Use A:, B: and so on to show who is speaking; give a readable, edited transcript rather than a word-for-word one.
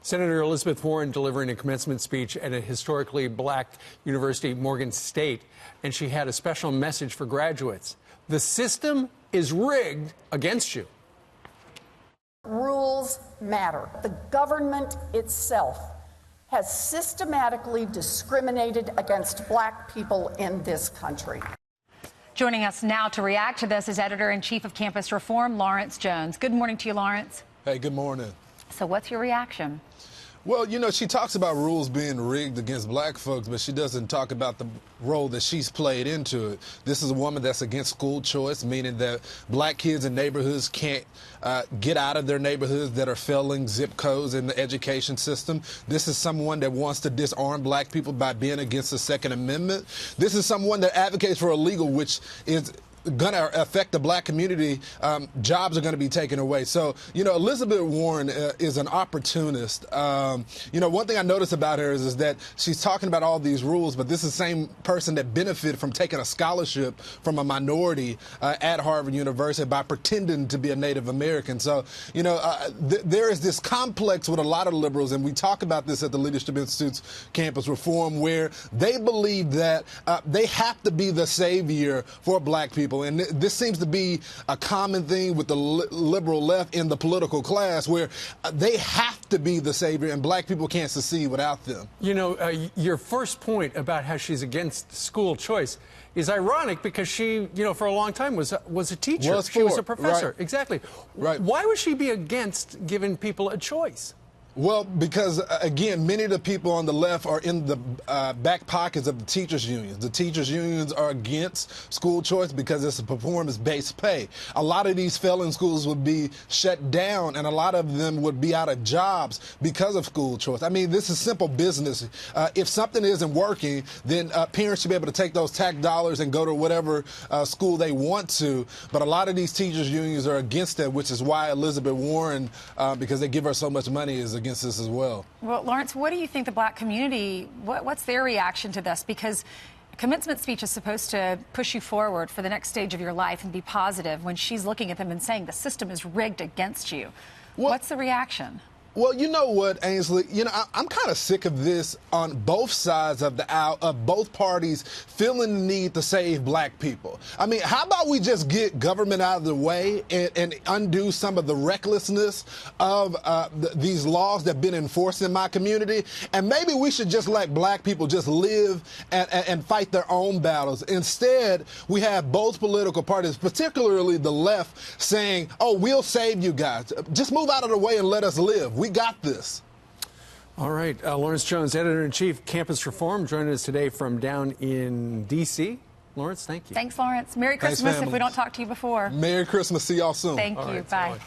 A: Senator Elizabeth Warren delivering a commencement speech at a historically black university, Morgan State, and she had a special message for graduates. The system is rigged against you.
B: Rules matter. The government itself has systematically discriminated against black people in this country.
C: Joining us now to react to this is Editor-in-Chief of Campus Reform, Lawrence Jones. Good morning to you, Lawrence.
D: Hey, good morning.
C: So what's your reaction?
D: Well, you know, she talks about rules being rigged against black folks, but she doesn't talk about the role that she's played into it. This is a woman that's against school choice, meaning that black kids in neighborhoods can't get out of their neighborhoods that are failing zip codes in the education system. This is someone that wants to disarm black people by being against the Second Amendment. This is someone that advocates for illegal, which is going to affect the black community. Jobs are going to be taken away. So, you know, Elizabeth Warren is an opportunist. You know, one thing I noticed about her is that she's talking about all these rules, but this is the same person that benefited from taking a scholarship from a minority at Harvard University by pretending to be a Native American. So, you know, there is this complex with a lot of liberals, and we talk about this at the Leadership Institute's Campus Reform, where they believe that they have to be the savior for black people. And this seems to be a common thing with the liberal left in the political class, where they have to be the savior and black people can't succeed without them.
A: You know, your first point about how she's against school choice is ironic because she, you know, for a long time was a teacher. She was a professor. Right. Exactly.
D: Right.
A: Why would she be against giving people a choice?
D: Well, because, again, many of the people on the left are in the back pockets of the teachers' unions. The teachers' unions are against school choice because it's a performance-based pay. A lot of these failing schools would be shut down, and a lot of them would be out of jobs because of school choice. I mean, this is simple business. If something isn't working, then parents should be able to take those tax dollars and go to whatever school they want to. But a lot of these teachers' unions are against that, which is why Elizabeth Warren, because they give her so much money, is against this as well.
C: Well, Lawrence, what do you think the black community, what's their reaction to this? Because a commencement speech is supposed to push you forward for the next stage of your life and be positive when she's looking at them and saying the system is rigged against you. What's the reaction?
D: Well, you know what, Ainsley? You know, I'm kind of sick of this on both sides of the aisle, of both parties feeling the need to save black people. I mean, how about we just get government out of the way and undo some of the recklessness of these laws that have been enforced in my community? And maybe we should just let black people just live and fight their own battles. Instead, we have both political parties, particularly the left, saying, oh, we'll save you guys. Just move out of the way and let us live. We got this.
A: All right. Lawrence Jones, Editor-in-Chief, Campus Reform, joining us today from down in D.C. Lawrence, thank you.
C: Thanks, Lawrence. Merry Christmas if we don't talk to you before.
D: Merry Christmas. See y'all soon.
C: Thank you. Bye.